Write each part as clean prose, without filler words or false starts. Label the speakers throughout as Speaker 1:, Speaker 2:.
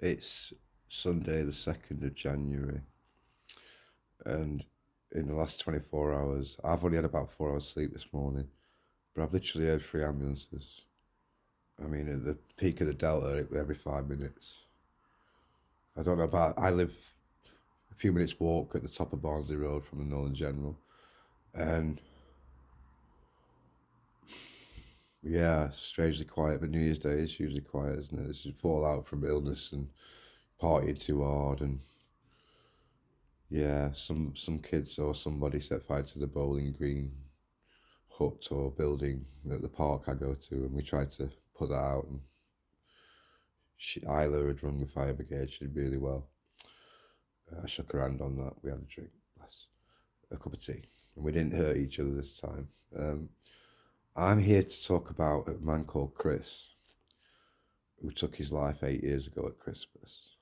Speaker 1: It's Sunday, the 2nd of January, and in the last 24 hours, I've only had about 4 hours sleep this morning, but I've literally heard 3 ambulances. I mean, at the peak of the Delta, every 5 minutes. I don't know about, I live a few minutes walk at the top of Barnsley Road from the Northern General, and yeah, strangely quiet, but New Year's Day is usually quiet, isn't it? This is fallout from illness and partying too hard and yeah, some kids or somebody set fire to the bowling green hut or building at the park I go to, and we tried to put that out. And Isla had run the fire brigade. She did really well. I shook her hand on that. We had a drink, bless, a cup of tea, and we didn't hurt each other this time. I'm here to talk about a man called Chris, who took his life 8 years ago at Christmas.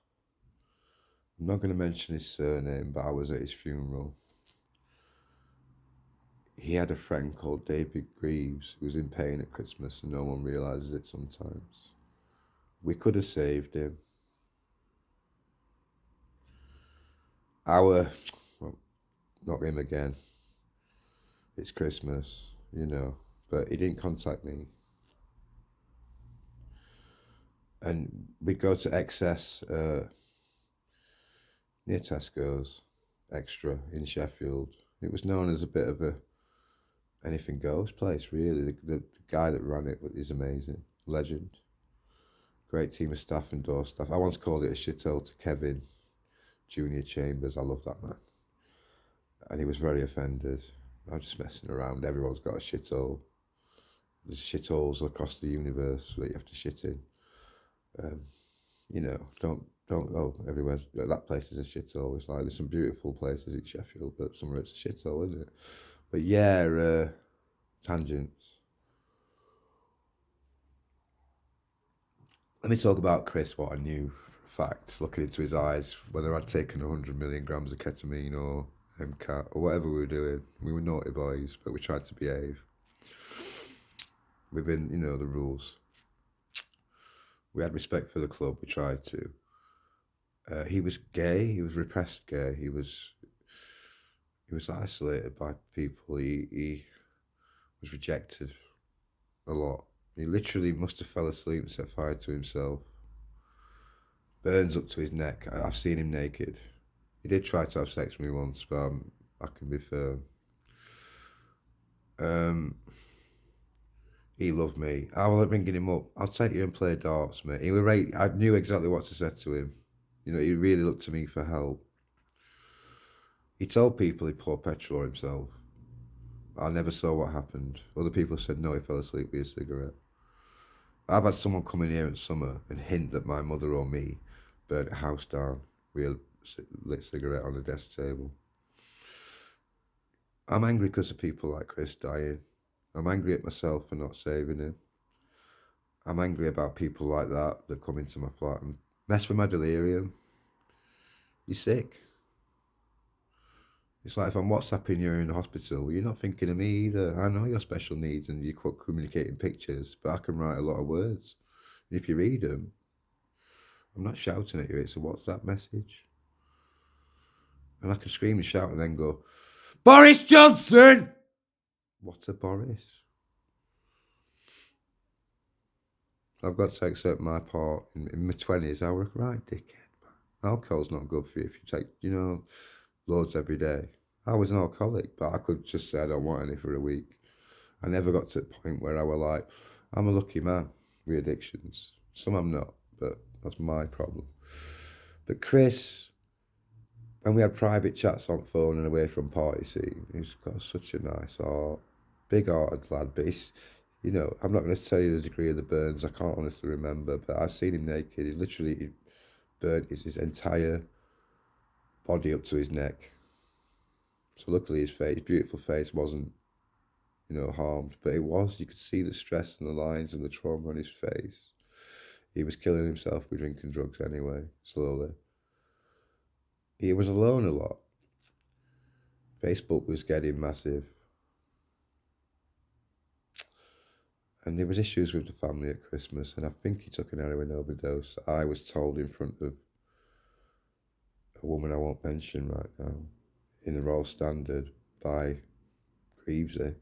Speaker 1: I'm not going to mention his surname, but I was at his funeral. He had a friend called David Greaves who was in pain at Christmas, and no one realises it sometimes. We could have saved him. Well, not him again. It's Christmas, but he didn't contact me. And we'd go to Excess near Tesco's, Extra in Sheffield. It was known as a bit of a anything goes place, really. The guy that ran it is amazing, legend. Great team of staff and door staff. I once called it a shithole to Kevin Junior Chambers. I love that man. And he was very offended. I'm just messing around. Everyone's got a shithole. There's shitholes across the universe that you have to shit in. Don't everywhere's that place is a shithole. It's like there's some beautiful places in Sheffield, but somewhere it's a shithole, isn't it? But yeah, tangents. Let me talk about Chris, what I knew for a fact, looking into his eyes, whether I'd taken 100 million grams of ketamine or MCAT or whatever we were doing. We were naughty boys, but we tried to behave within, the rules. We had respect for the club, we tried to. He was gay, he was repressed gay, he was isolated by people, he was rejected a lot. He literally must have fell asleep and set fire to himself. Burns up to his neck. I've seen him naked. He did try to have sex with me once, but I can be firm. He loved me. I was ringing him up. I'll take you and play darts, mate. He was right. I knew exactly what to say to him. He really looked to me for help. He told people he poured petrol on himself. I never saw what happened. Other people said no, he fell asleep with a cigarette. I've had someone come in here in summer and hint that my mother or me burnt a house down with a lit cigarette on the desk table. I'm angry because of people like Chris dying. I'm angry at myself for not saving him. I'm angry about people like that come into my flat and mess with my delirium. You're sick. It's like if I'm WhatsApping you in the hospital, you're not thinking of me either. I know your special needs and you quite communicating pictures, but I can write a lot of words. And if you read them, I'm not shouting at you, it's a WhatsApp message. And I can scream and shout and then go, Boris Johnson! What a Boris? I've got to accept my part in my 20s. I was right, dickhead. Alcohol's not good for you if you take, loads every day. I was an alcoholic, but I could just say I don't want any for a week. I never got to the point where I was like, I'm a lucky man with addictions. Some I'm not, but that's my problem. But Chris, when we had private chats on phone and away from party scene, he's got such a nice heart. Big-hearted lad, but he's, I'm not going to tell you the degree of the burns. I can't honestly remember, but I've seen him naked. He literally burnt his entire body up to his neck. So luckily his beautiful face wasn't, harmed, but it was. You could see the stress and the lines and the trauma on his face. He was killing himself with drinking drugs anyway, slowly. He was alone a lot. Facebook was getting massive. And there was issues with the family at Christmas, and I think he took an heroin overdose. I was told in front of a woman I won't mention right now, in the Royal Standard by Greavesy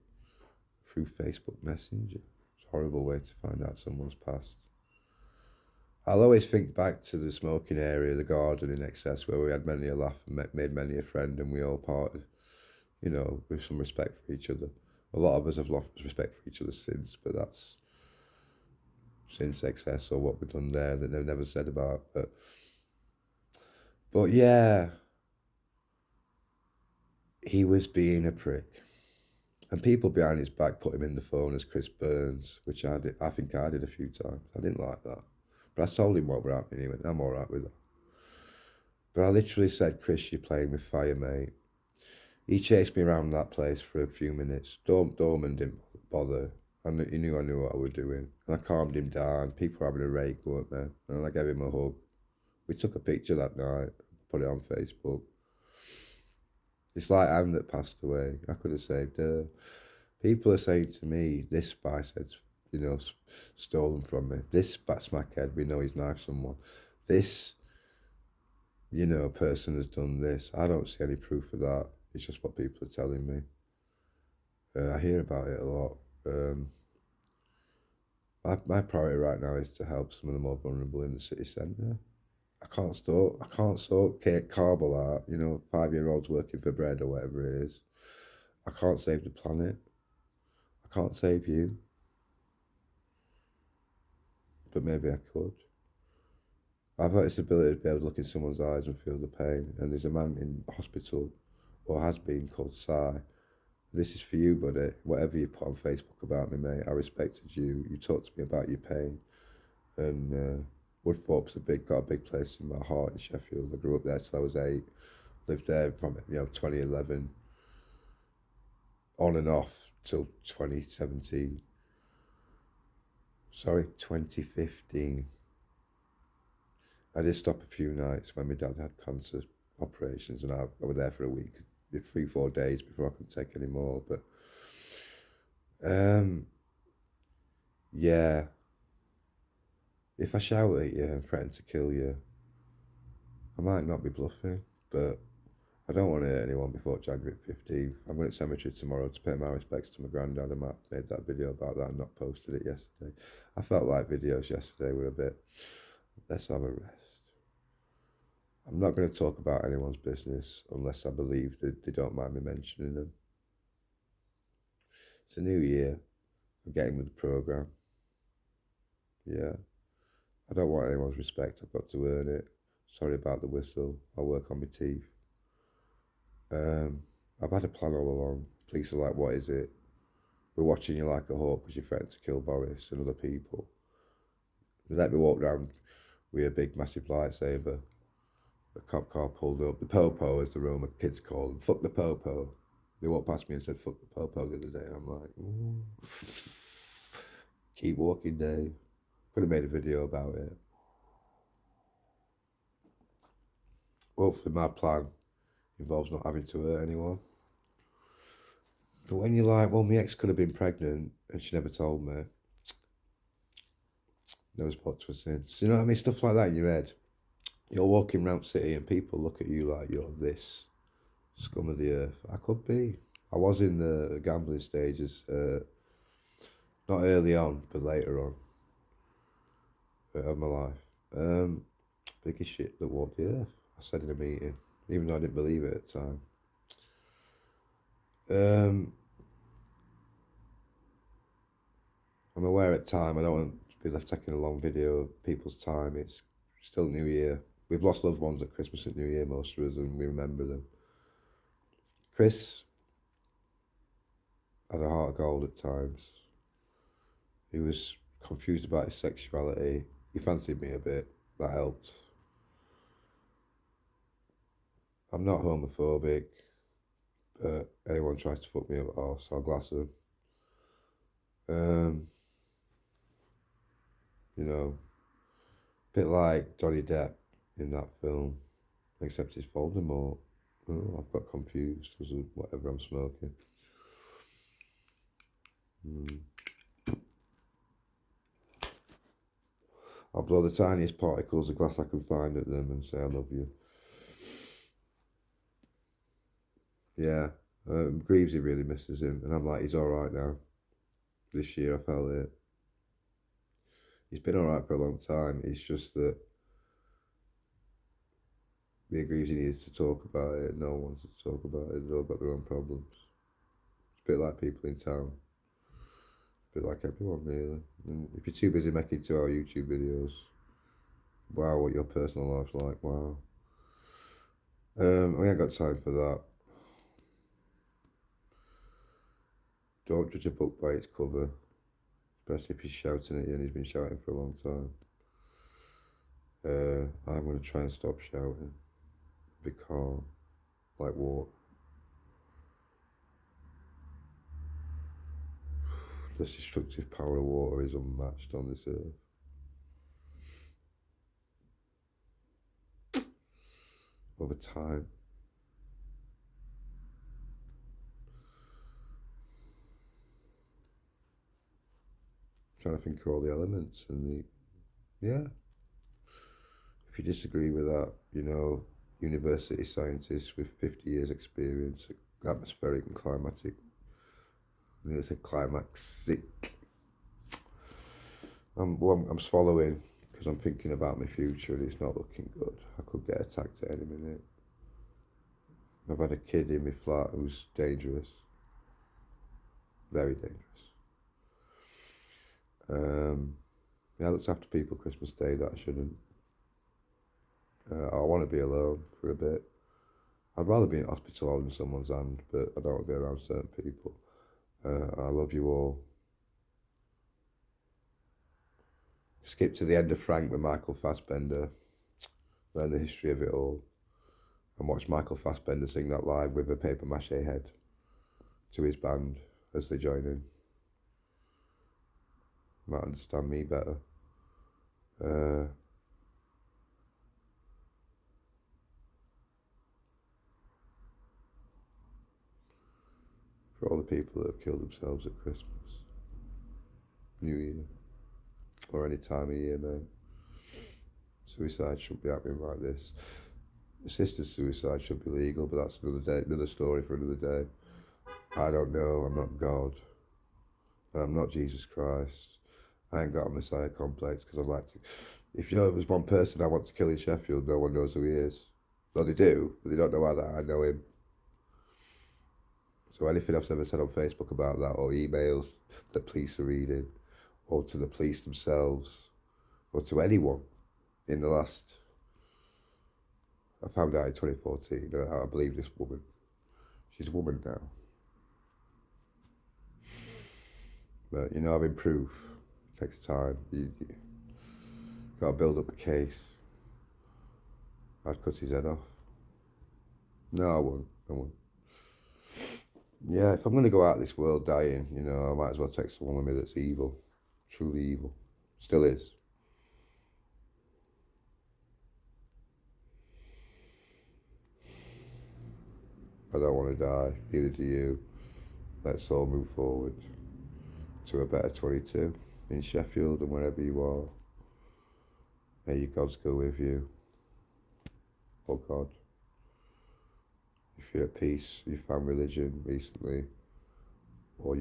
Speaker 1: through Facebook Messenger. It's a horrible way to find out someone's passed. I'll always think back to the smoking area, the garden in excess, where we had many a laugh and made many a friend, and we all parted, you know, with some respect for each other. A lot of us have lost respect for each other since, but that's since excess or what we've done there that they've never said about. But yeah, he was being a prick. And people behind his back put him in the phone as Chris Burns, which I did. I think I did a few times. I didn't like that. But I told him what were happening. He went, I'm all right with that. But I literally said, Chris, you're playing with fire, mate. He chased me around that place for a few minutes. Dorman didn't bother. He knew I knew what I was doing. And I calmed him down. People were having a rake, weren't they? And I gave him a hug. We took a picture that night, put it on Facebook. It's like Anne that passed away. I could have saved her. People are saying to me, this Spicehead's, you know, stolen from me. This Smackhead, we know he's knifed someone. This, you know, person has done this. I don't see any proof of that. It's just what people are telling me. I hear about it a lot. My priority right now is to help some of the more vulnerable in the city centre. I can't sort cardboard art, you know, 5-year-olds working for bread or whatever it is. I can't save the planet. I can't save you. But maybe I could. I've got this ability to be able to look in someone's eyes and feel the pain. And there's a man in hospital, or has been, called Si. This is for you, buddy. Whatever you put on Facebook about me, mate, I respected you. You talked to me about your pain. And Woodthorpe's got a big place in my heart in Sheffield. I grew up there till I was 8. Lived there from 2011 on and off till 2017. Sorry, 2015. I did stop a few nights when my dad had cancer operations, and I was there for a week, 3-4 days before I could take any more. But yeah, if I shout at you and threaten to kill you, I might not be bluffing, but I don't want to hurt anyone before January 15th. I'm going to cemetery tomorrow to pay my respects to my granddad. I might have made that video about that and not posted it yesterday. I felt like videos yesterday were a bit, let's have a rest. I'm not going to talk about anyone's business unless I believe that they don't mind me mentioning them. It's a new year. I'm getting with the programme. Yeah. I don't want anyone's respect. I've got to earn it. Sorry about the whistle. I'll work on my teeth. I've had a plan all along. Police are like, what is it? We're watching you like a hawk because you threatened to kill Boris and other people. They let me walk round with a big, massive lightsaber. The cop car pulled up. The popo, as the Roma kids call them. Fuck the popo. They walked past me and said, fuck the popo the other day. And I'm like, ooh. Keep walking, Dave. Could have made a video about it. Hopefully my plan involves not having to hurt anyone. But when you're like, well, my ex could have been pregnant and she never told me. Never spoke to her since. You know what I mean? Stuff like that in your head. You're walking around the city and people look at you like you're this scum of the earth. I could be. I was in the gambling stages, not early on, but later on of my life. Biggest shit that walked the earth. I said in a meeting, even though I didn't believe it at the time. I'm aware at time. I don't want to be left taking a long video of people's time. It's still New Year. We've lost loved ones at Christmas and New Year, most of us, and we remember them. Chris had a heart of gold at times. He was confused about his sexuality. He fancied me a bit. That helped. I'm not homophobic, but anyone tries to fuck me up, I'll glass them. You know, a bit like Johnny Depp in that film, except it's Voldemort. Oh, I've got confused because of whatever I'm smoking. I'll blow the tiniest particles of glass I can find at them and say I love you. Yeah, Greavesy really misses him, and I'm like, he's all right now. This year I felt it. He's been all right for a long time. It's just that me and Greavesy needs to talk about it. No one wants to talk about it. They've all got their own problems. It's a bit like people in town. It's a bit like everyone, really. And if you're too busy making 2-hour YouTube videos, wow, what your personal life's like, wow. I ain't got time for that. Don't judge a book by its cover, especially if he's shouting at you and he's been shouting for a long time. I'm going to try and stop shouting. Be calm, like water. The destructive power of water is unmatched on this earth. Over time. I'm trying to think of all the elements and yeah. If you disagree with that, university scientists with 50 years experience, atmospheric and climatic. I think it's a climaxic. I'm swallowing because I'm thinking about my future and it's not looking good. I could get attacked at any minute. I've had a kid in my flat who's dangerous, very dangerous. Yeah, I looked after people Christmas Day that I shouldn't. I want to be alone for a bit. I'd rather be in hospital holding someone's hand, but I don't want to be around certain people. I love you all. Skip to the end of Frank with Michael Fassbender. Learn the history of it all. And watch Michael Fassbender sing that live with a paper mache head to his band as they join in. Might understand me better. For all the people that have killed themselves at Christmas, New Year, or any time of year, man. Suicide shouldn't be happening like this. Assisted suicide should be legal, but that's another day, another story for another day. I don't know. I'm not God. I'm not Jesus Christ. I ain't got a Messiah complex because I'd like to. If there's one person I want to kill in Sheffield, no one knows who he is. Well, they do, but they don't know how I know him. So anything I've ever said on Facebook about that, or emails that police are reading, or to the police themselves, or to anyone in the last, I found out in 2014, I believe this woman. She's a woman now. But having proof takes time. You got to build up a case. I'd cut his head off. No, I won't. Yeah, if I'm going to go out of this world dying, I might as well take someone with me that's evil. Truly evil. Still is. I don't want to die. Neither do you. Let's all move forward to a better 22 in Sheffield and wherever you are. May your gods go with you. Oh God. If you're at peace, you found religion recently, or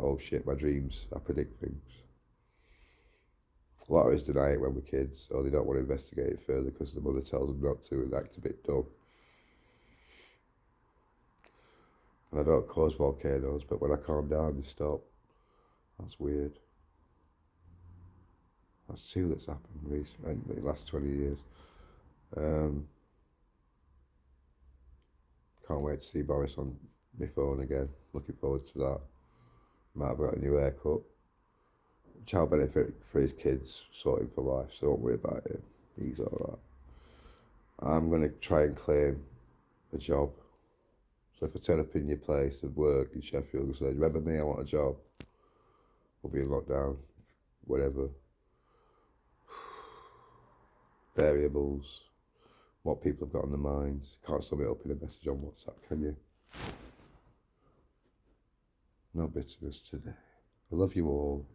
Speaker 1: oh shit, my dreams, I predict things. A lot of us deny it when we're kids, or they don't want to investigate it further because the mother tells them not to and act a bit dumb. And I don't cause volcanoes, but when I calm down, they stop. That's weird. That's two that's happened recently, in the last 20 years. Can't wait to see Boris on my phone again. Looking forward to that. Might have got a new haircut. Child benefit for his kids, sorting for life, so don't worry about it. He's alright. I'm going to try and claim a job. So if I turn up in your place of work in Sheffield and say, remember me, I want a job. We'll be in lockdown, whatever. Variables, what people have got on their minds. Can't sum it up in a message on WhatsApp, can you? No bitterness today. I love you all.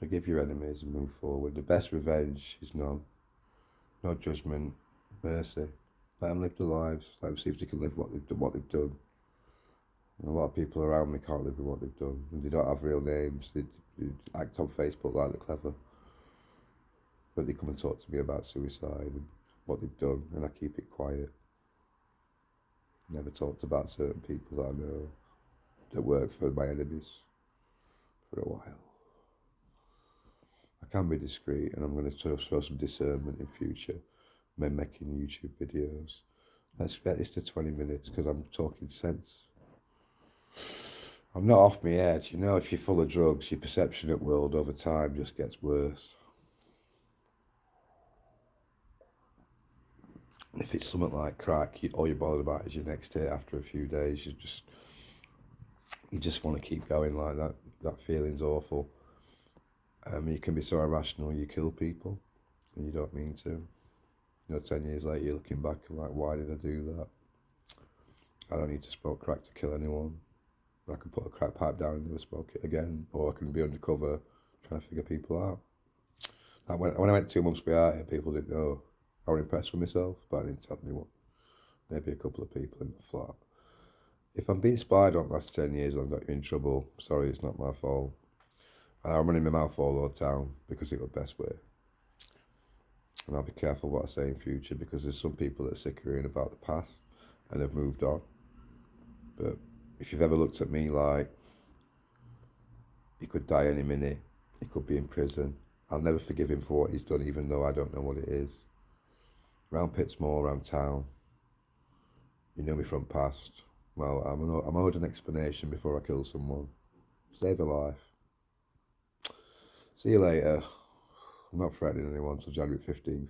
Speaker 1: Forgive your enemies and move forward. The best revenge is none. No judgment, mercy. Let them live their lives. Let them see if they can live what they've done. And a lot of people around me can't live with what they've done. And they don't have real names. They act on Facebook like they're clever. But they come and talk to me about suicide and what they've done, and I keep it quiet. Never talked about certain people that I know that work for my enemies for a while. I can be discreet, and I'm going to show some discernment in future when making YouTube videos. Let's get this to 20 minutes because I'm talking sense. I'm not off my edge. You know, if you're full of drugs, your perception of the world over time just gets worse. If it's something like crack, all you're bothered about is your next hit. After a few days, you just want to keep going like that. That feeling's awful. You can be so irrational, you kill people, and you don't mean to. 10 years later, you're looking back and like, why did I do that? I don't need to smoke crack to kill anyone. I can put a crack pipe down and never smoke it again, or I can be undercover trying to figure people out. Like when I went 2 months behind here, people didn't know. I was impressed with myself, but I didn't tell anyone. Maybe a couple of people in the flat. If I'm being spied on the last 10 years and I've got you in trouble, sorry, it's not my fault. And I'm running my mouth all over town because it was the best way. And I'll be careful what I say in future because there's some people that are sick of hearing about the past and have moved on. But if you've ever looked at me like he could die any minute, he could be in prison, I'll never forgive him for what he's done, even though I don't know what it is. Round Pittsmore, around town, you know me from past. Well, I'm owed an explanation before I kill someone. Save a life. See you later. I'm not threatening anyone till January 15th.